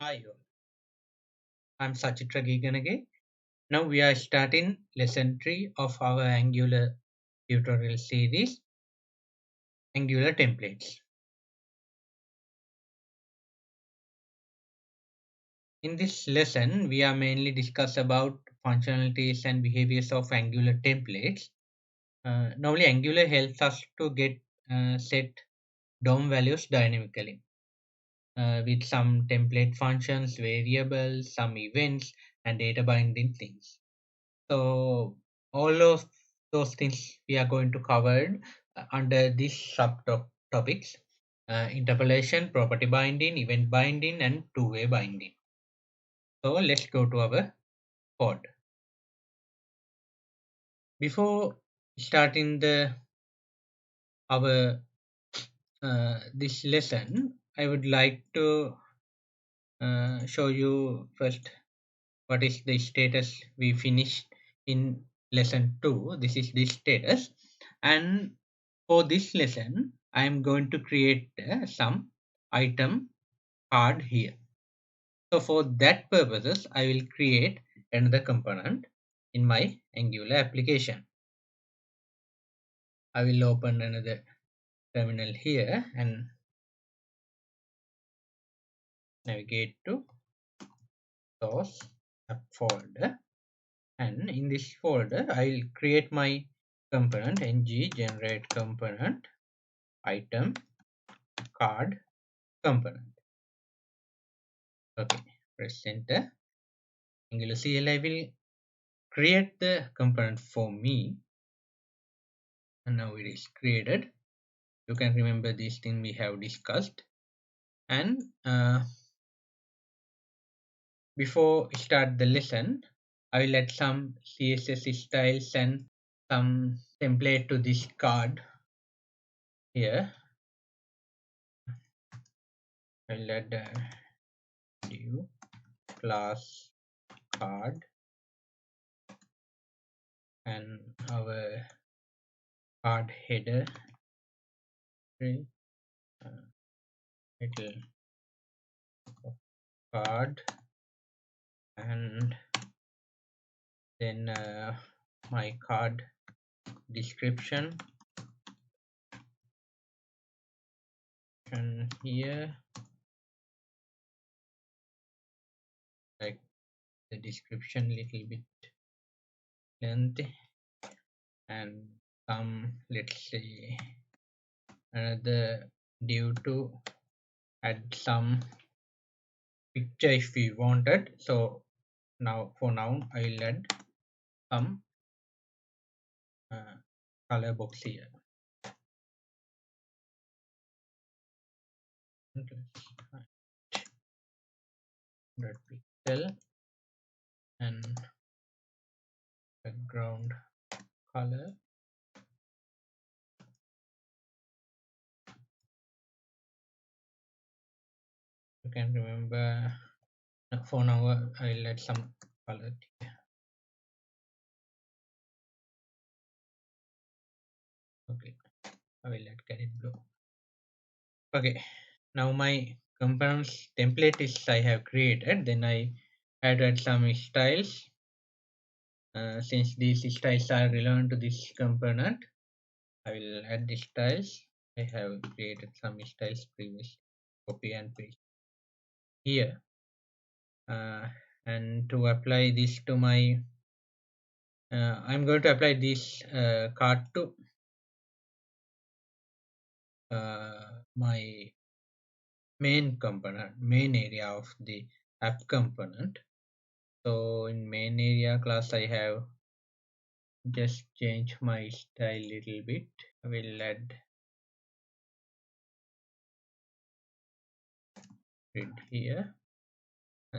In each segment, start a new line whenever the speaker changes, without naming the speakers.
Hi, all. I'm Sachitra Giganage. Now we are starting lesson 3 of our Angular tutorial series, Angular templates. In this lesson, we are mainly discuss about functionalities and behaviors of Angular templates. Normally, Angular helps us to get set DOM values dynamically with some template functions, variables, some events, and data binding things. So all of those things we are going to cover under these subtopics: interpolation, property binding, event binding, and two-way binding. So let's go to our code. Before starting the our this lesson, I would like to show you first what is the status we finished in lesson 2. This is the status, and for this lesson I am going to create some item card here. So for that purposes I will create another component in my Angular application. I will open another terminal here and navigate to source app folder, and in this folder I'll create my component ng generate component item card component. Okay, press enter. Angular CLI will create the component for me, and now it is created. You can remember this thing we have discussed. And before start the lesson, I will add some CSS styles and some template to this card here. I will add new class card and our card header title card, and then my card description and here, like the description little bit lengthy, and some, let's say, another due to add some picture if we wanted. So now for now I'll add some uh, color box here. Red pixel and background color. You can remember. For now I'll add some color here. Okay, I will add caret blue. Okay, now my components template is I have created. Then I added some styles. Since these styles are relevant to this component, I will add the styles. I have created some styles previously. Copy and paste here. And to apply this to my, I'm going to apply this card to my main component, main area of the app component. So in main area class I have just changed my style little bit. I will add it here.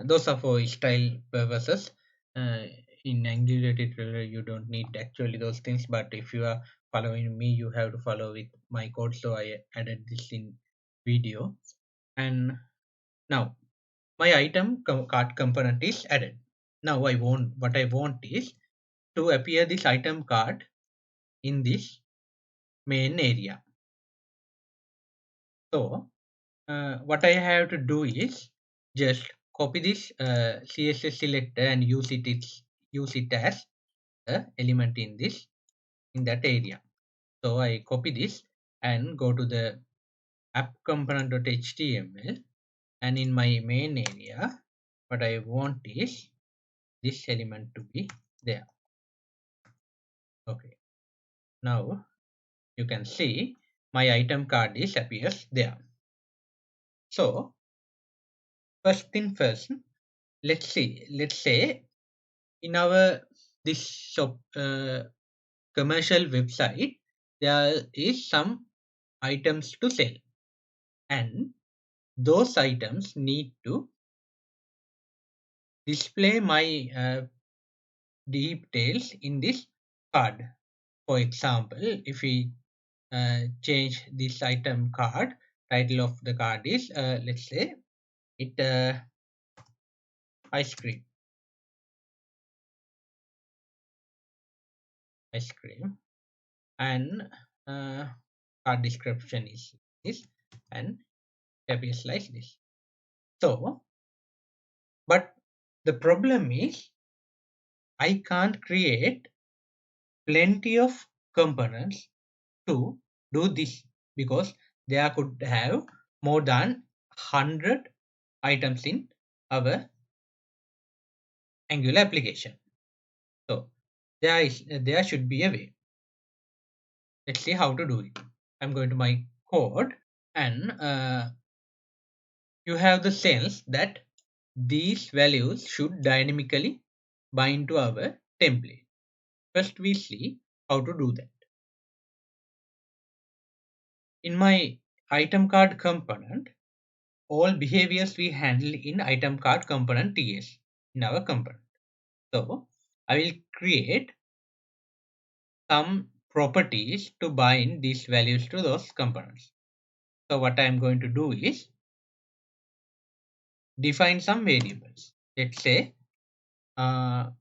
Those are for style purposes. Uh, in Angular tutorial you don't need actually those things, but if you are following me you have to follow with my code, so I added this in video. And now my item card component is added. Now what I want is to appear this item card in this main area. So what I have to do is just copy this CSS selector and use it as a element in that area. So I copy this and go to the app component.html, and in my main area what I want is this element to be there. Okay, now you can see my item card is appears there. So first thing first, let's say in our this shop commercial website there is some items to sell, and those items need to display my details in this card. For example, if we change this item card, title of the card is let's say it ice cream and card description is this, and it appears like this. So but the problem is I can't create plenty of components to do this, because there could have more than 100 items in our Angular application. So there should be a way. Let's see how to do it. I'm going to my code, and you have the sense that these values should dynamically bind to our template. First we see how to do that. In my item card component, all behaviors we handle in item card component TS in our component. So I will create some properties to bind these values to those components. So what I am going to do is define some variables. Let's say item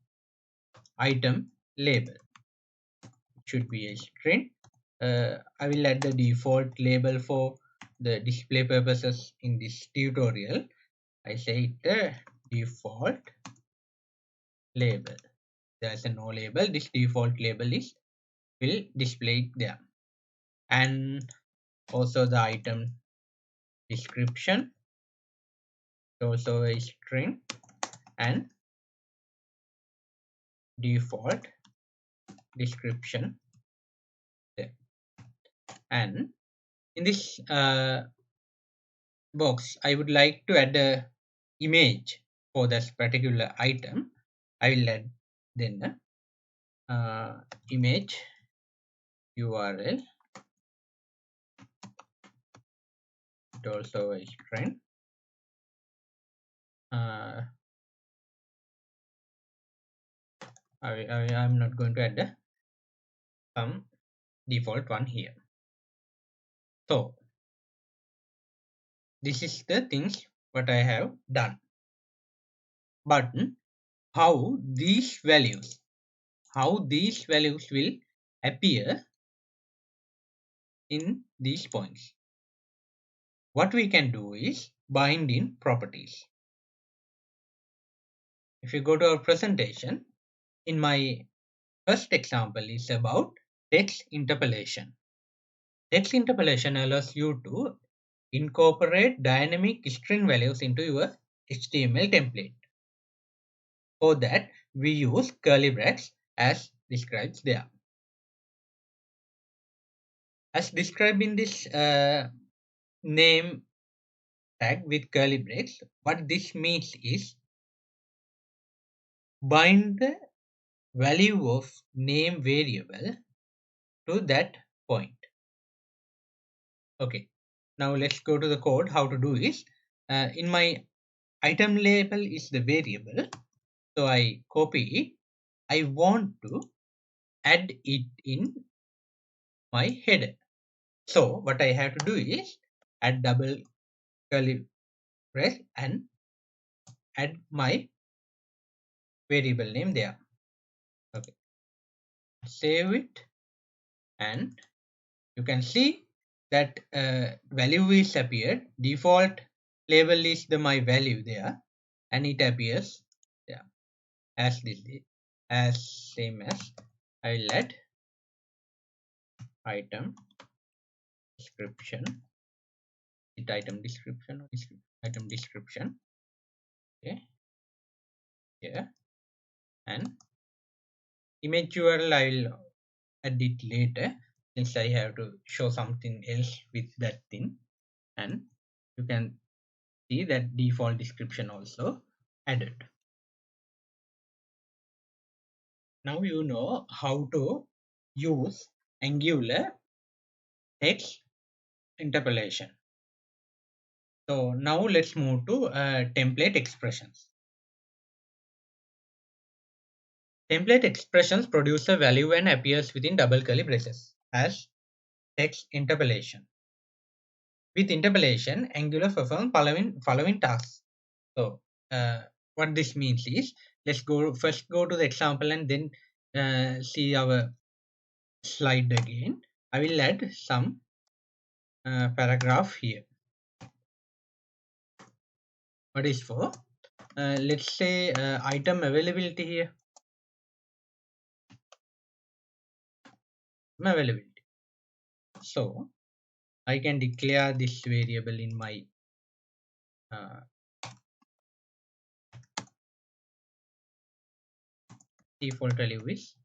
label should be a string. I will add the default label for the display purposes in this tutorial. I say it default label. There's a no label. This default label will display it there, and also the item description, also a string, and default description there. And in this box I would like to add a image for this particular item. I will add then image URL, also a string, I'm not going to add some default one here. So this is the things what I have done. But how these values will appear in these points? What we can do is bind in properties. If you go to our presentation, in my first example is about text interpolation. Text interpolation allows you to incorporate dynamic string values into your HTML template. For that, we use curly brackets as described there. As described in this name tag with curly brackets, what this means is bind the value of name variable to that point. Okay, now let's go to the code. How to do is in my item label is the variable, so I copy it. I want to add it in my header. So what I have to do is add double curly bracket and add my variable name there. Okay, save it, and you can see that value is appeared. Default label is the my value there, and it appears, yeah, as this, as same as I will add item description, it item description or item description, okay, here, and image URL I will add it later since I have to show something else with that thing, and you can see that default description also added. Now you know how to use Angular text interpolation. So now let's move to template expressions. Template expressions produce a value and appears within double curly braces as text interpolation. With interpolation, Angular performs following tasks. So what this means is, let's first go to the example and then see our slide again. I will add some paragraph here. What is for? Let's say item availability here. Availability. So I can declare this variable in my default value is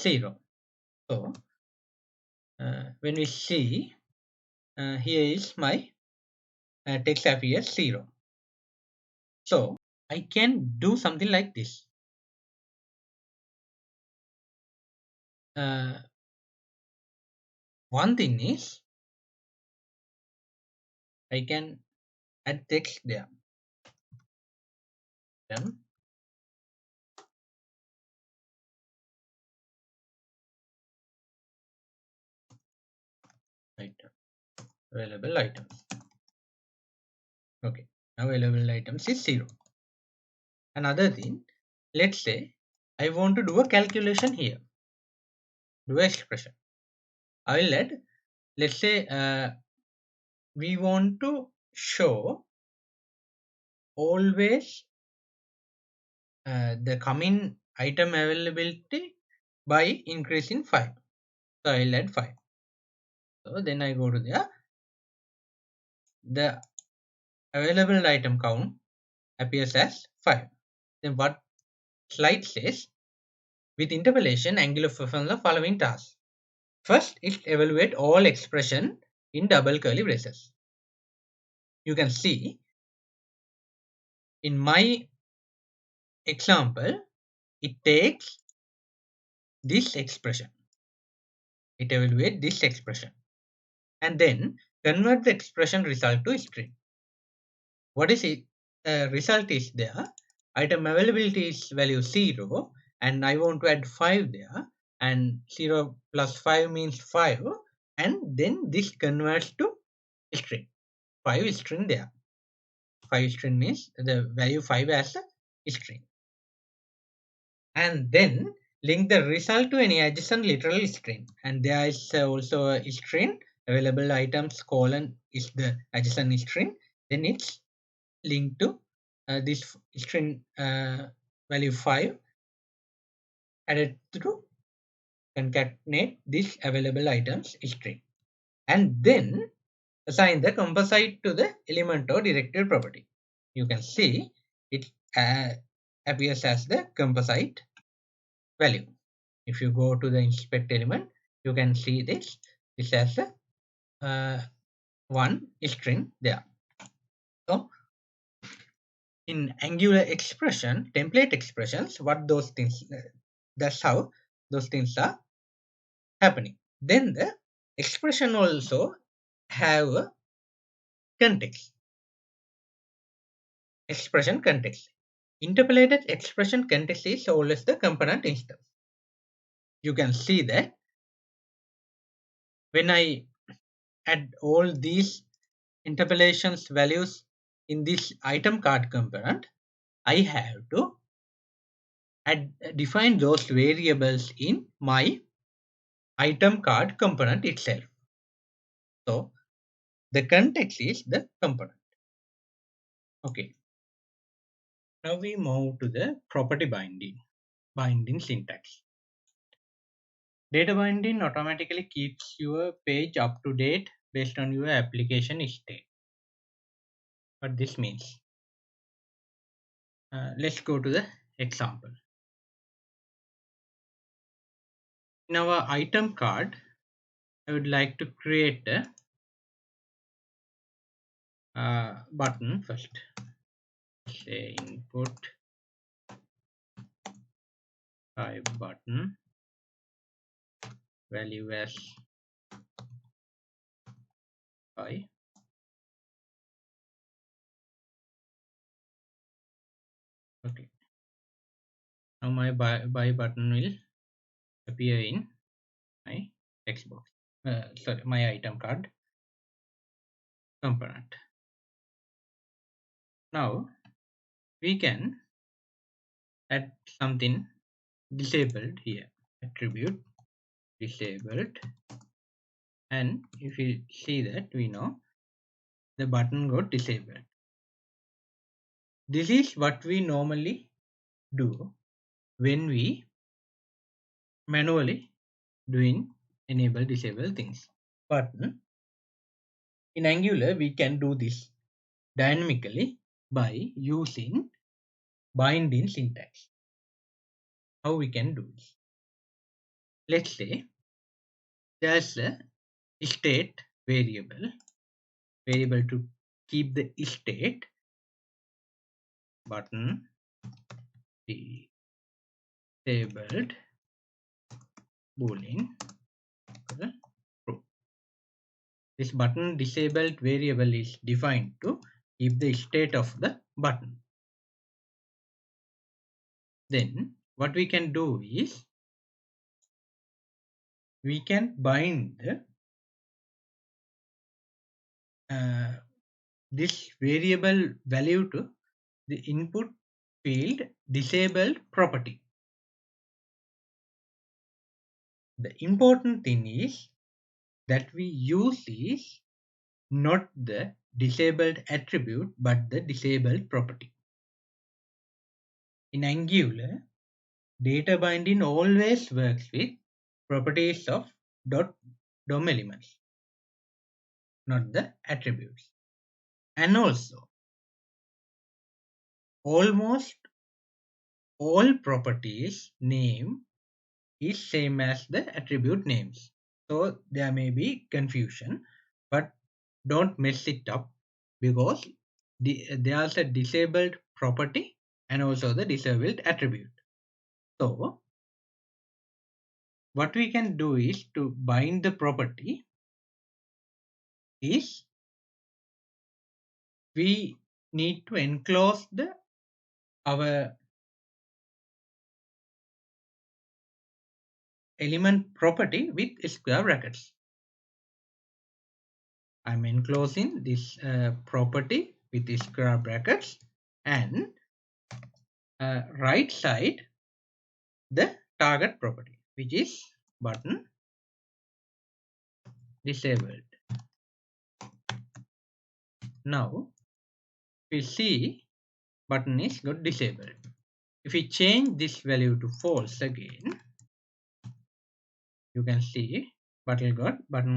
0. So when we see here is my text appears 0. So I can do something like this. One thing is I can add text there. Then item available items. Okay, now available items is 0. Another thing, let's say I want to do a calculation here, do an expression. I will add, let's say we want to show always the coming item availability by increasing 5. So I'll add 5. So then I go to the available item count appears as 5. Then what slide says, with interpolation, Angular performs the following tasks. First, it evaluates all expression in double curly braces. You can see in my example, it takes this expression. It evaluates this expression and then convert the expression result to string. What is it? Result is there. Item availability is value 0 and I want to add 5 there, and 0 plus 5 means 5, and then this converts to string. 5 is string there. 5 string means the value 5 as a string. And then link the result to any adjacent literal string, and there is also a string available items colon is the adjacent string, then it's linked to this string value 5 added to concatenate this available items string, and then assign the composite to the element or directory property. You can see it appears as the composite value. If you go to the inspect element, you can see this has a one string there. So in Angular expression, template expressions, what those things, that's how those things are happening. Then the expression also have a context. Expression context. Interpolated expression context is always the component instance. You can see that when I add all these interpolations values in this item card component, I have to define those variables in my item card component itself. So the context is the component. Okay. Now we move to the property binding syntax. Data binding automatically keeps your page up to date based on your application state. What this means. Let's go to the example. In our item card, I would like to create a button first. Say input type button, value as 5. Okay. Now my buy button will appear in my text box. Sorry, my item card component. Now we can add something disabled here. Attribute disabled, and if you see that, we know the button got disabled. This is what we normally do when we manually doing enable disable things. But in Angular we can do this dynamically by using binding syntax. How we can do this? Let's say there's a state variable to keep the state button disabled boolean true. This button disabled variable is defined to keep the state of the button. Then what we can do is we can bind this variable value to the input field disabled property. The important thing is that we use is not the disabled attribute but the disabled property. In Angular, data binding always works with properties of DOM elements, not the attributes. And also, almost all properties name is same as the attribute names. So there may be confusion, but don't mess it up because there's a disabled property and also the disabled attribute. So what we can do is to bind the property is we need to enclose our element property with square brackets. I'm enclosing this property with the square brackets, and right side the target property, which is button disabled. Now we see button is got disabled. If we change this value to false again, you can see button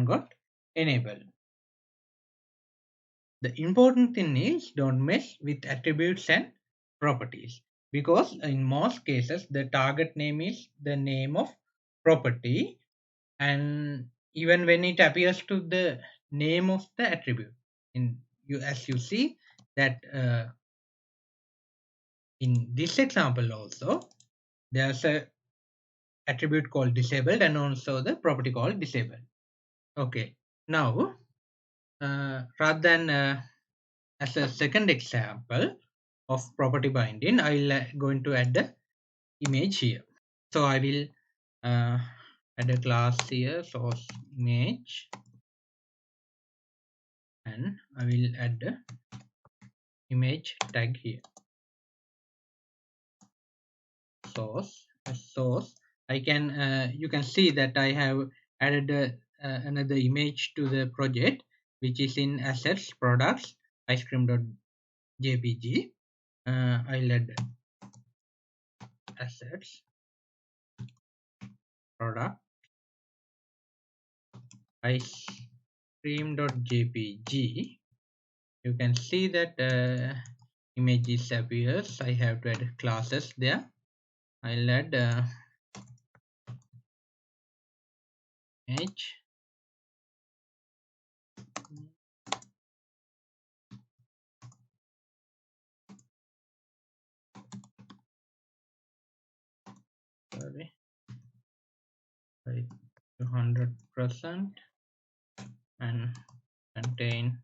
got enabled. The important thing is don't mess with attributes and properties, because in most cases the target name is the name of property, and even when it appears to the name of the attribute, as you see that in this example also there's a attribute called disabled and also the property called disabled. Okay, now rather than as a second example of property binding, I'll going to add the image here. So I will add a class here, source image, and I will add the image tag here. Source. I can you can see that I have added another image to the project, which is in assets products ice cream.jpg. I'll add assets product ice cream.jpg. You can see that images appears. I have to add classes there. I'll add image, sorry, right, 200% and contain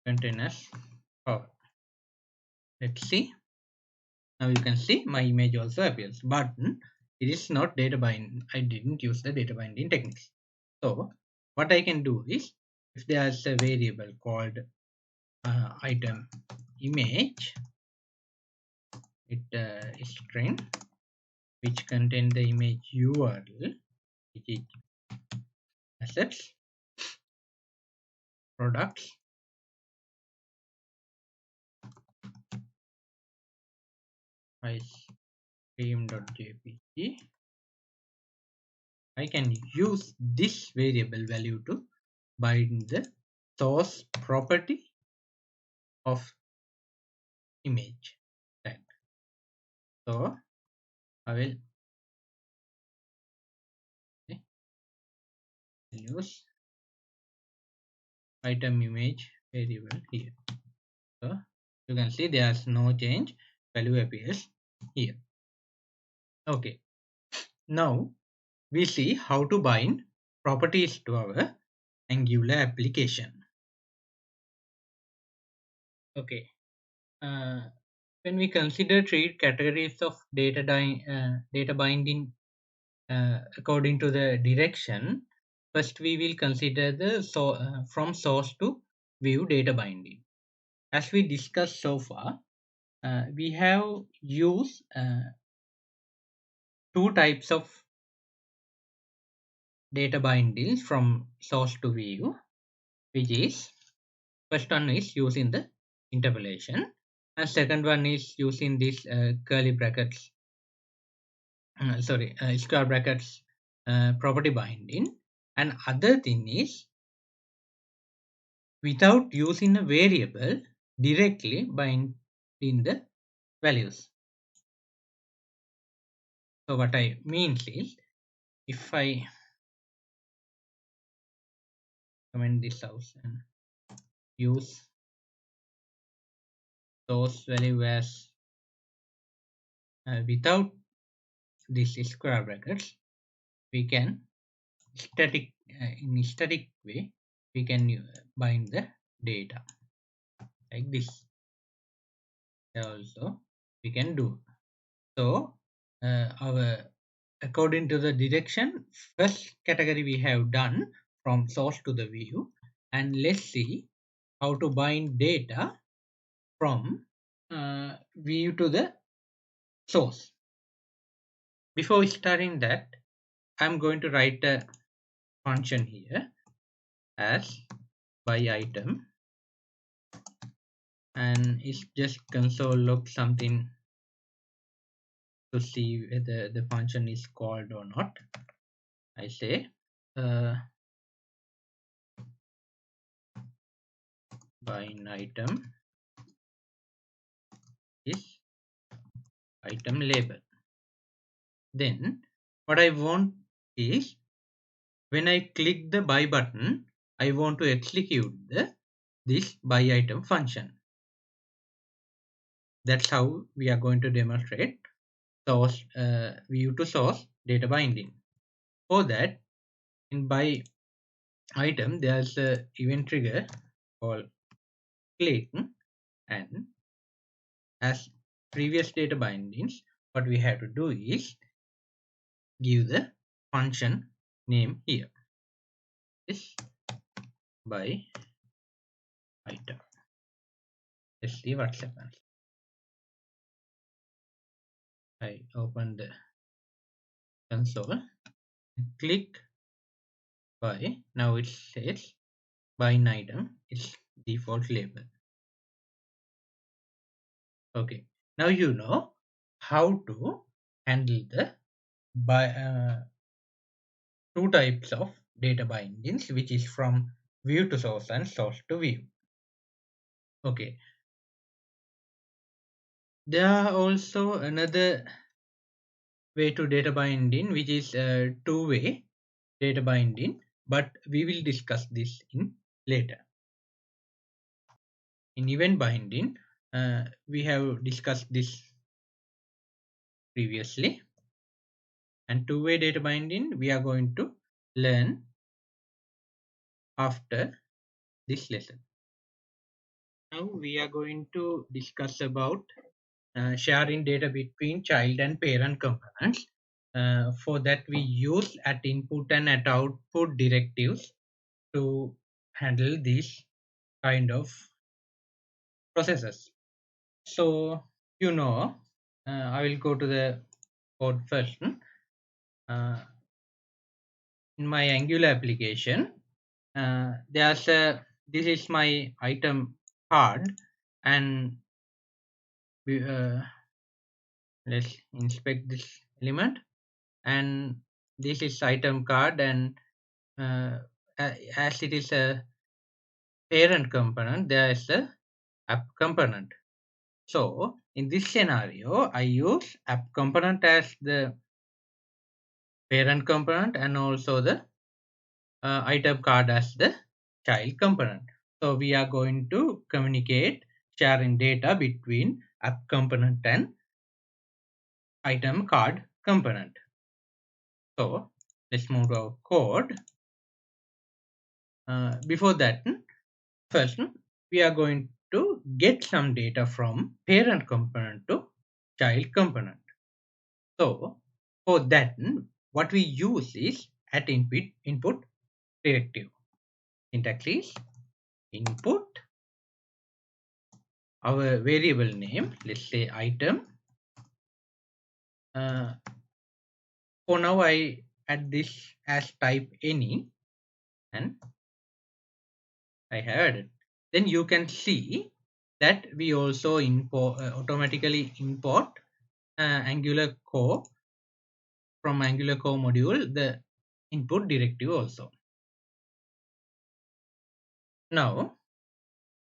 containers power. Let's see. Now you can see my image also appears, but it is not data bind. I didn't use the data binding techniques. So what I can do is, if there's a variable called item image, it is string which contain the image URL, which is assets products ice cream.jpg. I can use this variable value to bind the source property of image tag. So I will use item image variable here. So you can see there's no change, value appears here. Okay, now we see how to bind properties to our Angular application. Okay, when we consider three categories of data binding according to the direction, first we will consider the from source to view data binding. As we discussed so far, we have used two types of data bindings from source to view, which is first one is using the interpolation and second one is using this curly brackets square brackets property binding, and other thing is without using a variable directly binding the values. So what I mean is, if I comment this out and use source value as without this square brackets, we can in static way we can bind the data like this. Also we can do. So our according to the direction, first category we have done from source to the view, and let's see how to bind data from view to the source. Before starting that, I'm going to write a function here as by item, and it's just console log something to see whether the function is called or not. I say bind item is item label. Then what I want is, when I click the buy button, I want to execute this buy item function. That's how we are going to demonstrate source view to source data binding. For that, in buy item there's a event trigger called click, and as previous data bindings, what we have to do is give the function name here is buy item. Let's see what happens. I open the console, click buy. Now it says bind item is default label. Okay, now you know how to handle the by two types of data bindings, which is from view to source and source to view. Okay, there are also another way to data binding, which is two-way data binding, but we will discuss this in later. In event binding, we have discussed this previously, and two-way data binding we are going to learn after this lesson. Now we are going to discuss about sharing data between child and parent components. For that we use at input and at output directives to handle these kind of processes. So I will go to the code first. In my Angular application, this is my item card, and let's inspect this element, and this is item card, and as it is a parent component, there is a app component. So in this scenario, I use app component as the parent component and also the item card as the child component. So we are going to communicate sharing data between app component and item card component. So let's move to our code. Before that, first we are going to get some data from parent component to child component. So for that, what we use is at input directive. Syntax is input, our variable name, let's say item. For now I add this as type any, and I have added. Then you can see that we also automatically import Angular core from Angular core module, the input directive also. Now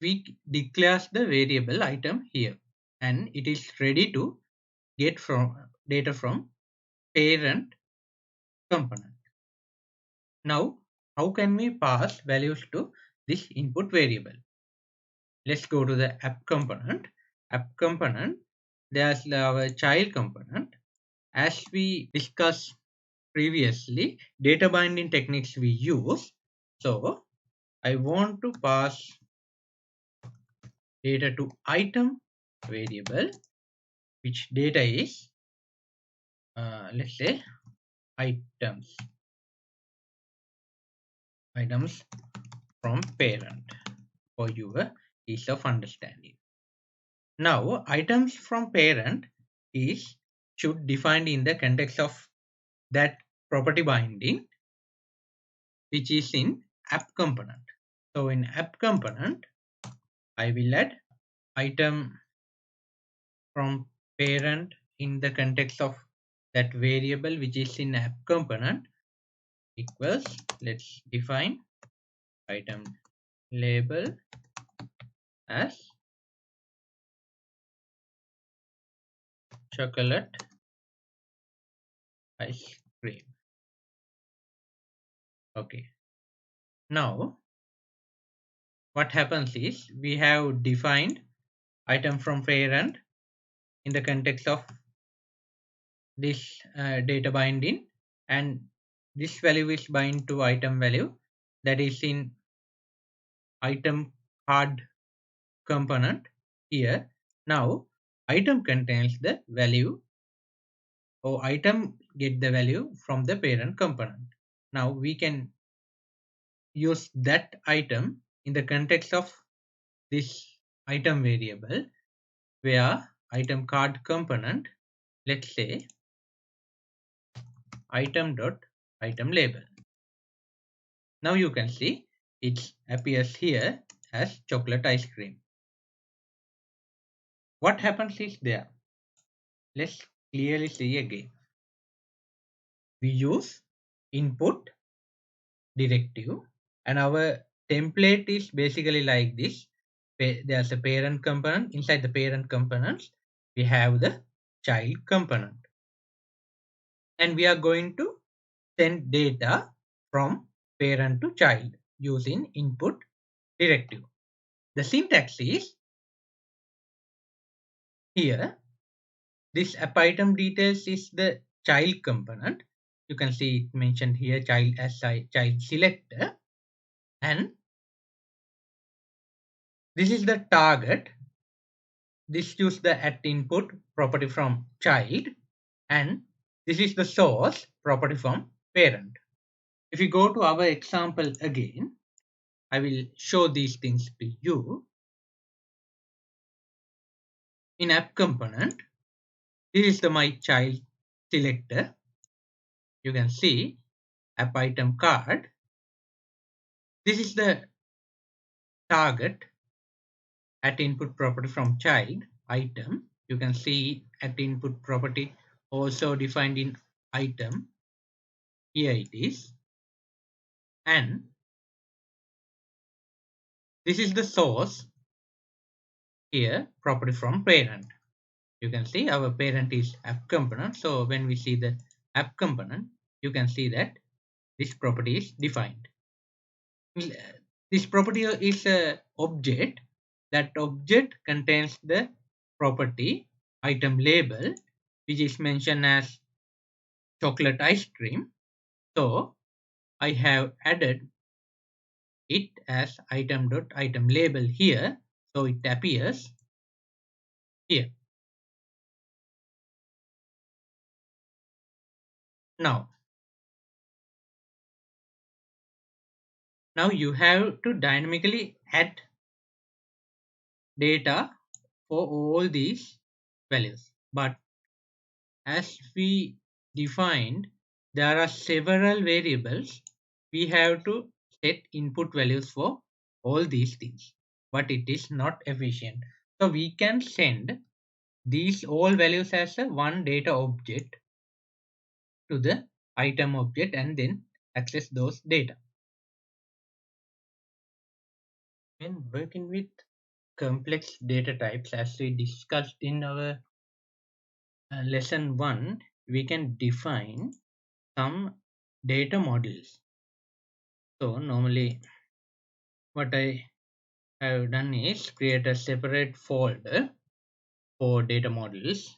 we declares the variable item here, and it is ready to get from data from parent component. Now how can we pass values to this input variable? Let's go to the app component. App component, there's our child component. As we discussed previously, data binding techniques we use. So I want to pass data to item variable, which data is let's say items from parent for your ease of understanding. Now items from parent is should defined in the context of that property binding, which is in app component. So in app component, I will add item from parent in the context of that variable which is in app component equals, let's define item label as chocolate ice cream. Okay, now what happens is we have defined item from parent in the context of this data binding, and this value is bind to item value that is in item card component here. Now item contains the value, or item get the value from the parent component. Now we can use that item in the context of this item variable, where item card component, let's say item dot item label. Now you can see it appears here as chocolate ice cream. What happens is there. Let's clearly see again. We use input directive and our template is basically like this. There's a parent component. Inside the parent components, we have the child component. And we are going to send data from parent to child using input directive. The syntax is here. This app item details is the child component. You can see it mentioned here child as child selector, and this is the target. This use the at input property from child, and this is the source property from parent. If you go to our example again, I will show these things to you. In app component, this is the my child selector. You can see app item card. This is the target at input property from child item. You can see at input property also defined in item. Here it is. And this is the source here property from parent. You can see our parent is app component. So when we see the app component, you can see that this property is defined. This property is a object. That object contains the property item label, which is mentioned as chocolate ice cream. So I have added it as item label here, so it appears here. Now you have to dynamically add data for all these values, but as we defined, there are several variables. We have to set input values for all these things, but it is not efficient. So we can send these all values as a one data object to the item object and then access those data. When working with complex data types, as we discussed in our lesson 1, we can define some data models. So normally what I have done is create a separate folder for data models.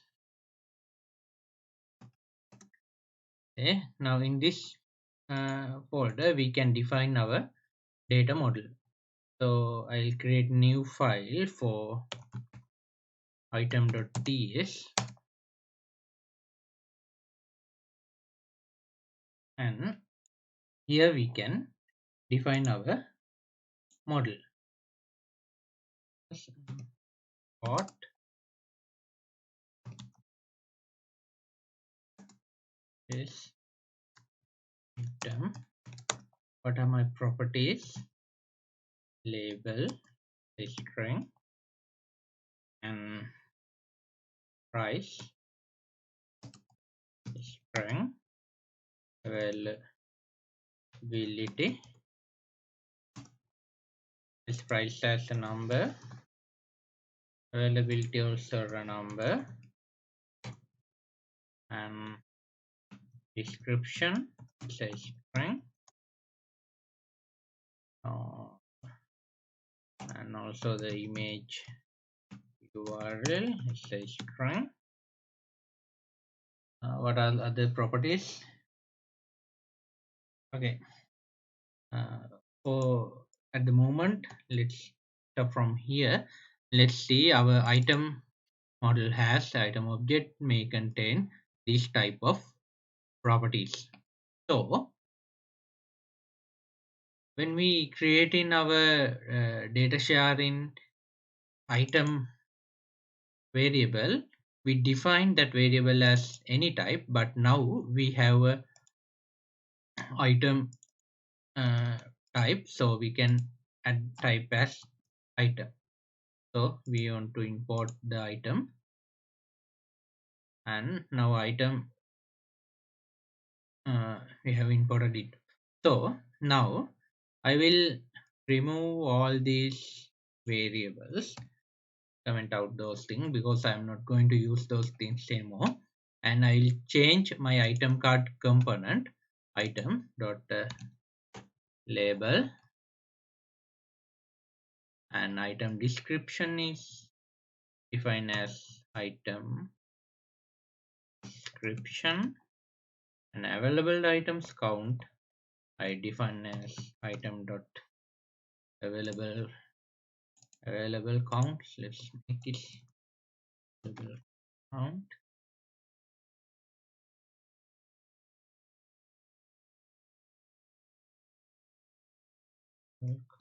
Okay, now in this folder we can define our data model. So I'll create new file for item.ts, and here we can define our model. What is item? What are my properties? Label, string, and price, string, availability, this price as a number, availability also a number, and description is a string, and also the image URL is a string. What are the other properties? Okay, for at the moment, let's start from here. Let's see our item model has item object may contain this type of properties. So when we create in our data sharing item variable, we define that variable as any type, but now we have a item type, so we can add type as item. So we want to import the item, and now item we have imported it. So now I will remove all these variables, comment out those things because I'm not going to use those things anymore, and I'll change my item card component item dot label, and item description is defined as item description, and available items count I define as item dot available counts. Let's make it available count,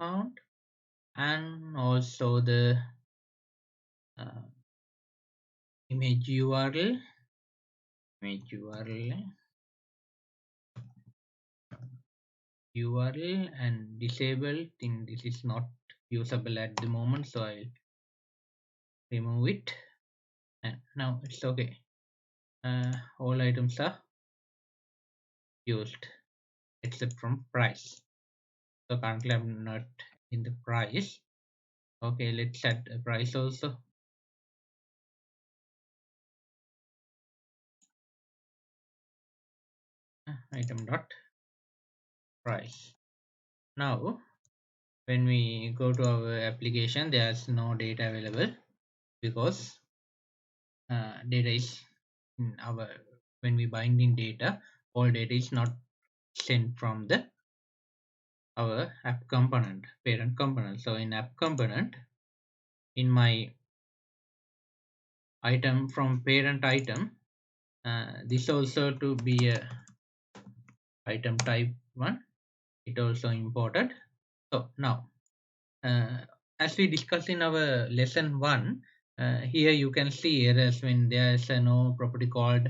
count, and also the uh, image URL, and disable thing. This is not usable at the moment, so I'll remove it, and now it's okay. All items are used except from price. So currently I'm not in the price. Okay, let's add a price also. Item dot price. Now when we go to our application, there's no data available because data is in our, when we bind in data, all data is not sent from the our app component, parent component. So in app component, in my item from parent item, this also to be a item type 1, it also imported. So now as we discussed in our lesson 1, here you can see errors when there is no property called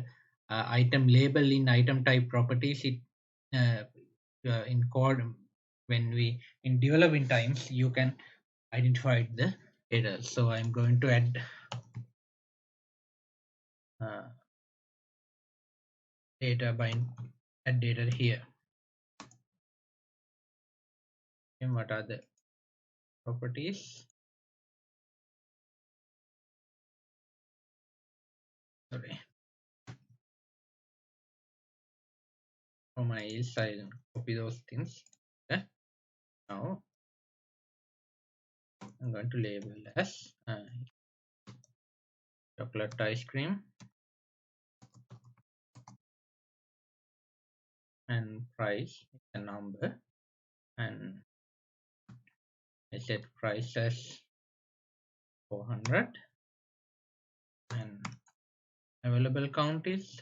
item label in item type properties. It in code, when we in developing times, you can identify the errors. So I'm going to add uh, data bind add data here. And what are the properties? Sorry, for my else I'll copy those things. Okay. Now I'm going to label as chocolate ice cream, and price is a number, and I set price as 400, and available count is,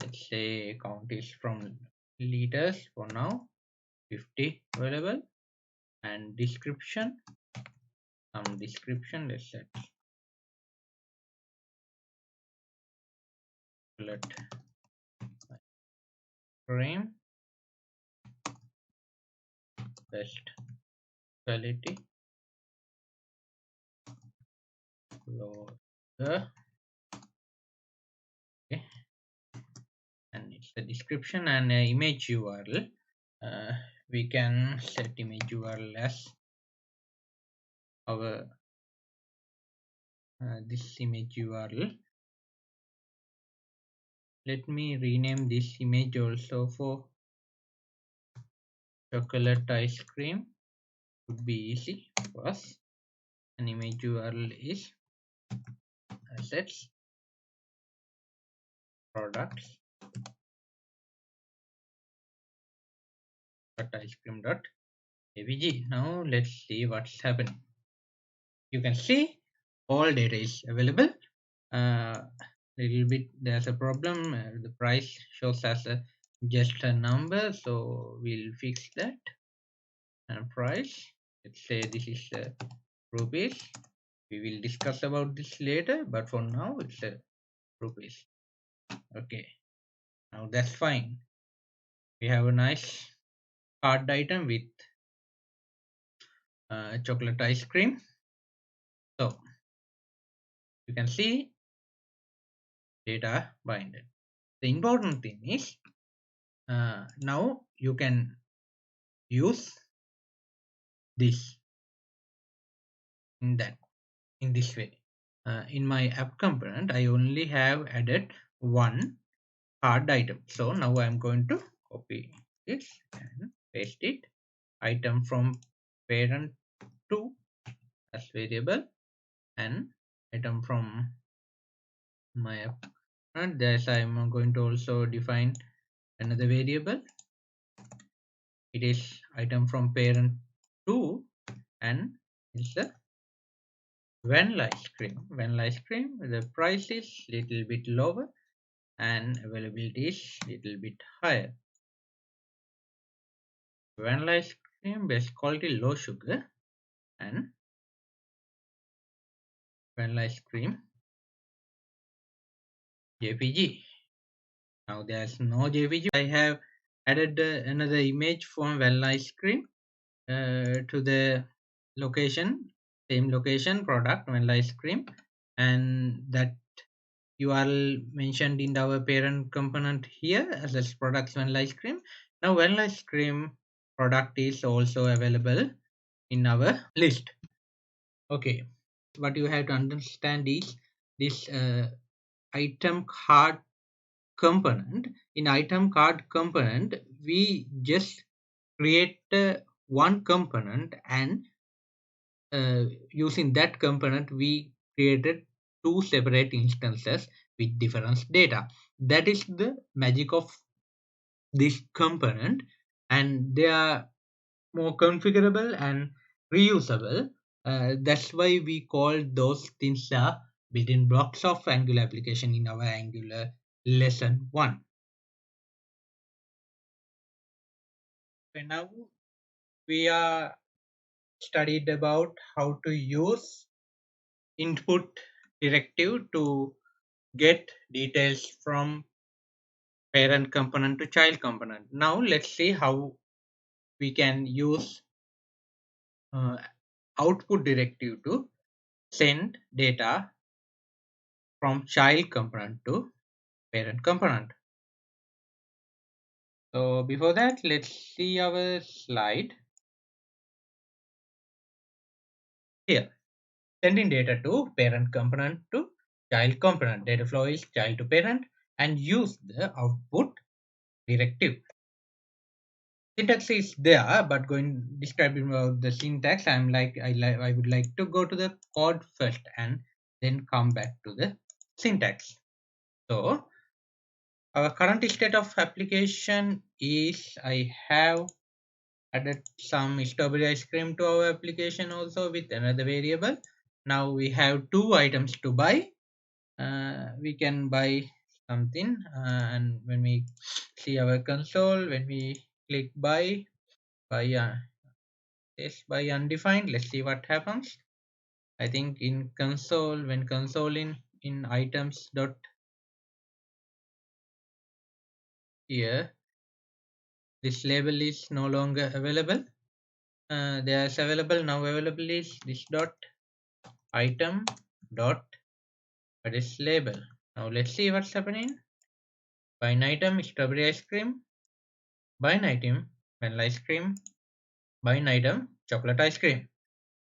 let's say count is from liters for now, 50 available, and description, some description, let's set chocolate cream, best quality, lower, okay, and it's the description, and image URL. We can set image URL as our this image URL. Let me rename this image also for chocolate ice cream. Would be easy for us. An image URL is assets products ice cream dot avg. Now let's see what's happening. You can see all data is available. Little bit there's a problem. The price shows as a just a number, so we'll fix that. And price, let's say this is rupees. We will discuss about this later, but for now it's rupees. Okay, now that's fine. We have a nice card item with chocolate ice cream. So you can see data binded. The important thing is now you can use this in this way. In my app component, I only have added one card item. So now I'm going to copy this and paste it. Item from parent to as variable, and item from my app. And thus I'm going to also define another variable. It is item from parent to, and it's the vanilla ice cream. Vanilla ice cream, the price is little bit lower and availability is little bit higher. Vanilla ice cream, best quality, low sugar, and vanilla ice cream JPG. Now there's no JPG. I have added another image from vanilla ice cream to the location, same location, product vanilla ice cream, and that URL mentioned in our parent component here as a products vanilla ice cream. Now vanilla ice cream product is also available in our list. Okay, what you have to understand is this item card component. In item card component, we just create one component, and using that component we created two separate instances with different data. That is the magic of this component, and they are more configurable and reusable. That's why we call those things building blocks of Angular application in our Angular lesson 1. And now we are studied about how to use input directive to get details from parent component to child component. Now let's see how we can use uh, output directive to send data from child component to parent component. So before that, let's see our slide here. Sending data to parent component to child component. Data flow is child to parent, and use the output directive. Syntax is there, but going describing about the syntax, I would like to go to the code first and then come back to the syntax. So our current state of application is I have added some strawberry ice cream to our application also with another variable. Now we have two items to buy. We can buy something, and when we see our console, when we click buy yes, by undefined, let's see what happens. I think in console, when console in items dot here, this label is no longer available. There's available now. Available is this dot item dot what is label. Now let's see what's happening. Buy an item strawberry ice cream. Buy an item vanilla ice cream. Buy an item chocolate ice cream.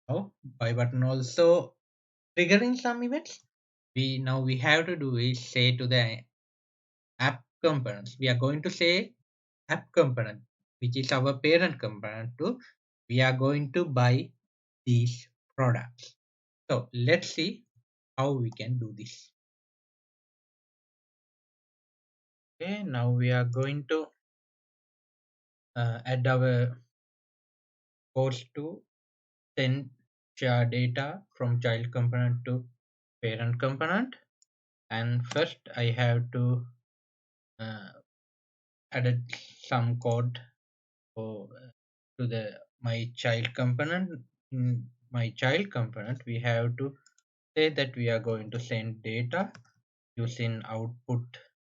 Now buy button also triggering some events. We have to do is say to the app components. We are going to say app component, which is our parent component, to we are going to buy these products. So let's see how we can do this. Okay, now we are going to add our codes to send share data from child component to parent component. And first I have to uh, add some code for to the my child component. In my child component, we have to say that we are going to send data using output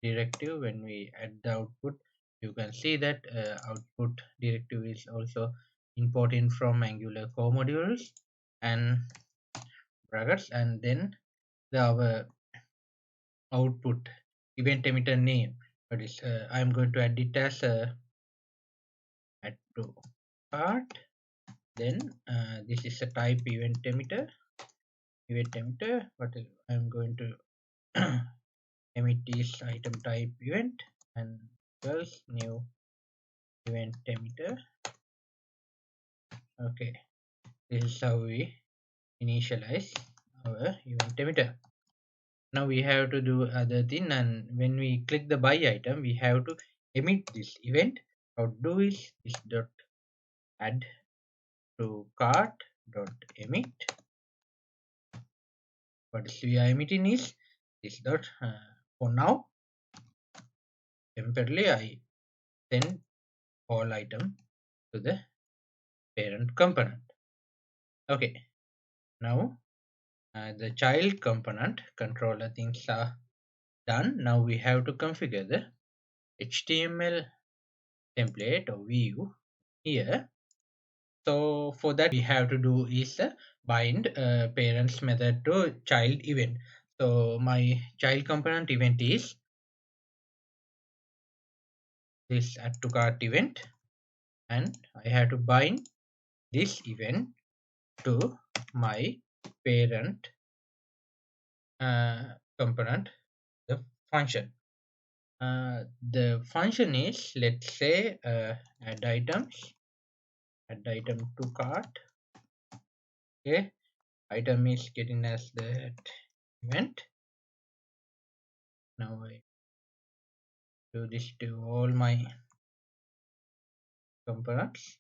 directive. When we add the output, You can see that output directive is also imported from Angular core modules and brackets, and then our output event emitter name. That is, I'm going to add it as add to cart. Then this is a type event emitter. But I'm going to emit is item type event and else new event emitter. Okay, this is how we initialize our event emitter. Now we have to do other thing, and when we click the buy item, we have to emit this event. How to do is dot add to cart dot emit. What we are emitting is this dot. For now, temporarily I send all item to the parent component. Okay, now the child component controller things are done. Now we have to configure the HTML template or view here. So for that we have to do is bind parents method to child event. So my child component event is this add to cart event, and I have to bind this event to my parent component, the function. The function is, let's say, add items, add item to cart. Okay, item is getting as that event. Now I do this to all my components.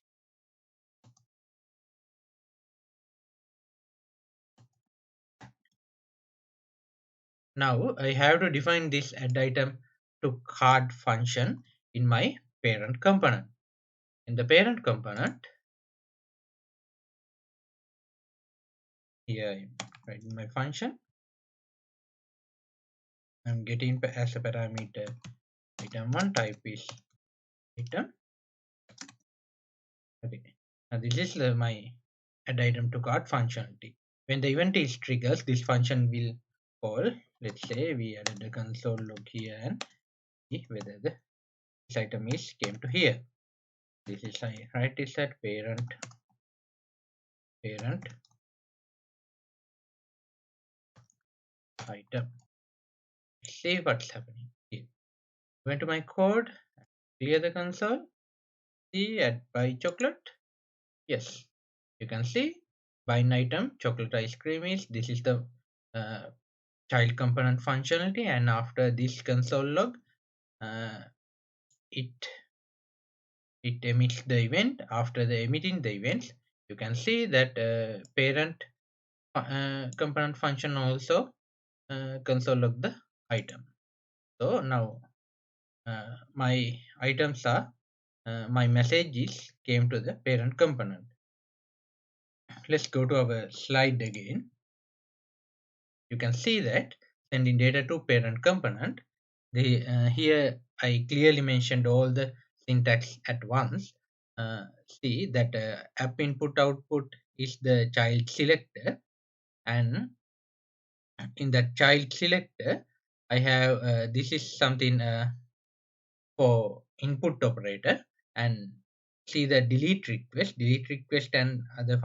Now I have to define this add item to cart function in my parent component. In the parent component, here I write my function. I'm getting as a parameter item1 type is item. Okay, now this is my add item to cart functionality. When the event is triggers, this function will call. Let's say we added the console log here and see whether this item is came to here. This is I write this at parent item. See what's happening here. Went to my code, clear the console, see at buy chocolate. Yes, you can see buy an item chocolate ice cream is this is the uh, child component functionality, and after this console log it emits the event. After the emitting the events, you can see that parent component function also console log the item. So now my items are my messages came to the parent component. Let's go to our slide again. You can see that sending data to parent component. Here I clearly mentioned all the syntax at once. See that app input output is the child selector, and in that child selector I have this is something for input operator, and see the delete request and other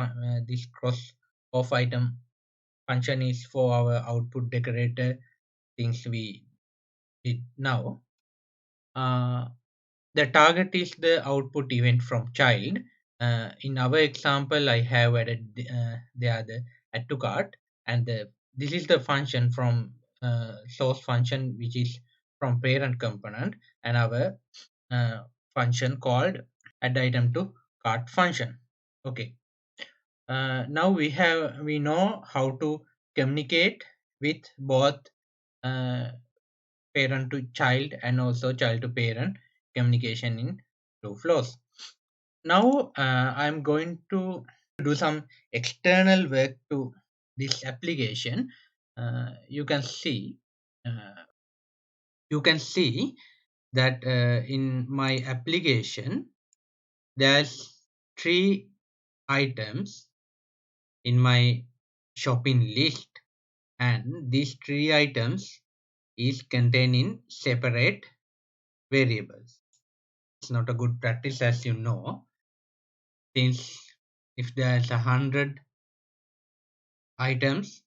this cross off item function is for our output decorator things we did now. The target is the output event from child. In our example I have added the other add to cart, and this is the function from source function which is from parent component, and our function called add item to cart function. Okay, now we know how to communicate with both uh, parent to child and also child to parent communication in two flows. Now I'm going to do some external work to this application. You can see uh, that in my application there's three items in my shopping list, and these three items is contained in separate variables. It's not a good practice, as you know, since if there's 100 items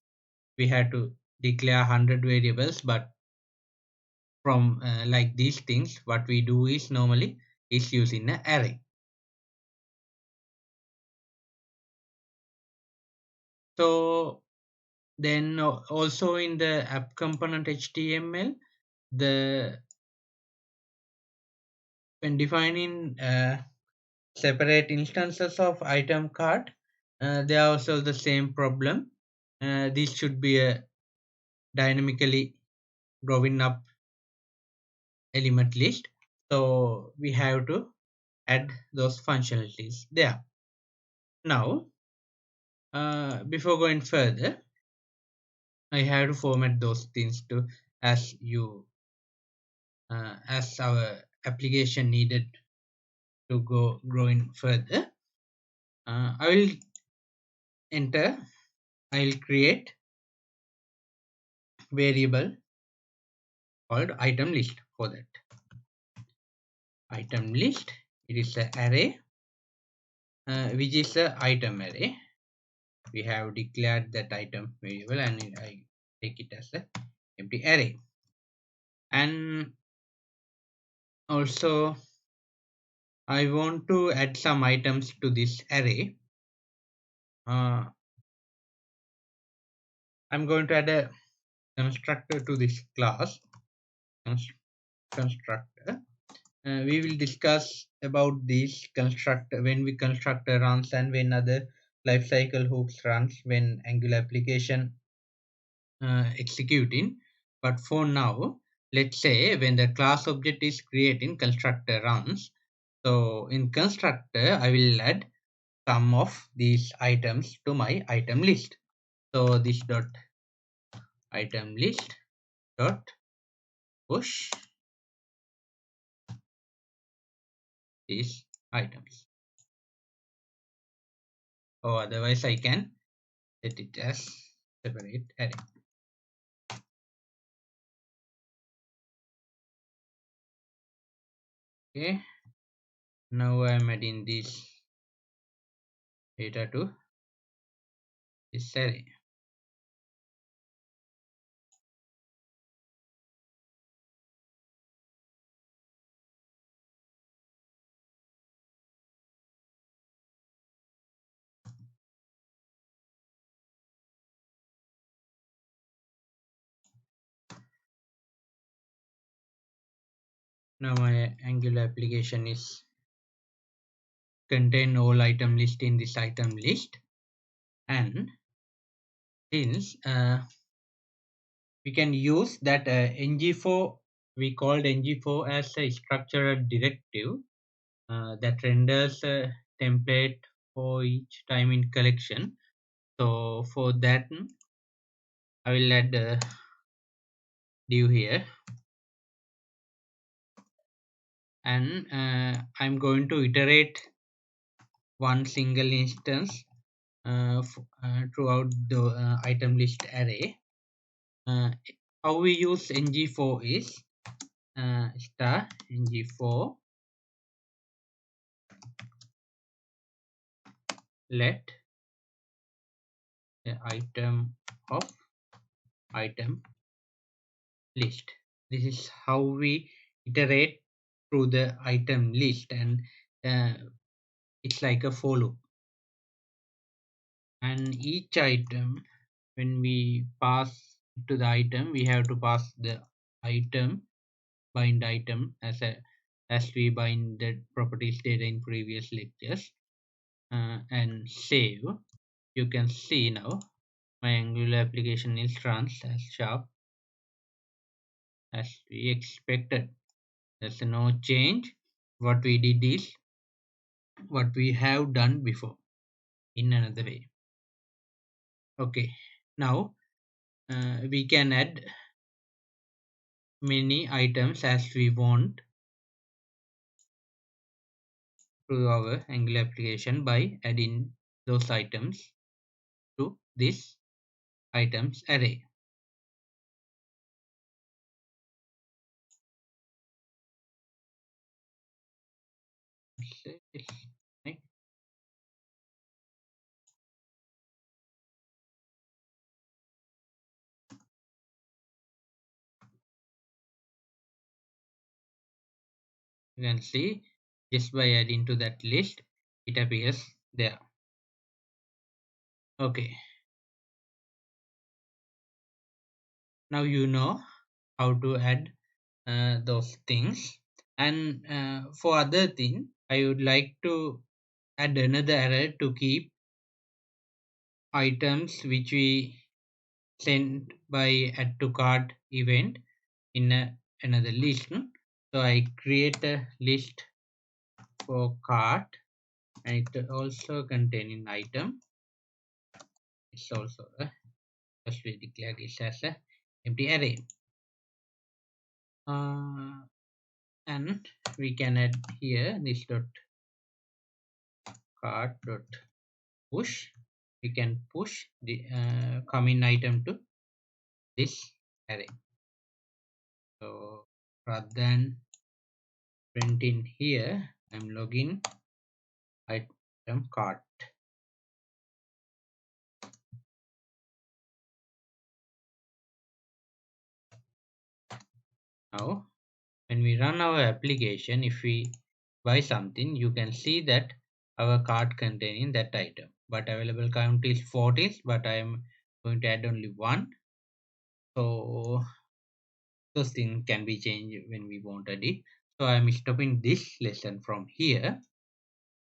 we have to declare 100 variables, but from like these things what we do is normally is using an array. So then also in the app component HTML, the when defining separate instances of item card, they are also the same problem. This should be a dynamically growing up element list, so we have to add those functionalities there. Now before going further, I have to format those things to as you as our application needed to go growing further. I will enter, I will create variable called item list. For that item list, it is an array which is a item array. We have declared that item variable and I take it as a empty array. And also I want to add some items to this array. I'm going to add a constructor to this class constructor. We will discuss about these constructor when we constructor runs and when other lifecycle hooks runs when Angular application executing. But for now, let's say when the class object is creating, constructor runs. So in constructor I will add some of these items to my item list. So this dot item list dot push these items, or otherwise I can set it as separate array. Okay, now I am adding this data to this array. Now my Angular application is contain all item list in this item list, and since we can use that ng4, we called ng4 as a structural directive that renders a template for each time in collection. So for that I will add a div here, and I'm going to iterate one single instance throughout the item list array. How we use ng4 is star ng4 let the item of item list. This is how we iterate through the item list, and it's like a for loop. And each item, when we pass to the item, we have to pass the item bind item as we bind the properties data in previous lectures, and save. You can see now my Angular application is runs as sharp as we expected. There's no change. What we did is what we have done before in another way. Okay, now we can add many items as we want to our Angular application by adding those items to this items array. Right? You can see just by adding to that list, it appears there. Okay, now you know how to add those things. And for other thing, I would like to add another array to keep items which we sent by add to cart event in another list. So I create a list for cart, and it also containing item. It's also just we declare this as a empty array. And we can add here this dot cart dot push. We can push the common item to this array. So rather than printing here, I'm logging item cart. Now when we run our application, if we buy something, you can see that our cart containing that item, but available count is 40, but I am going to add only one. So those things can be changed when we want to edit. So I am stopping this lesson from here.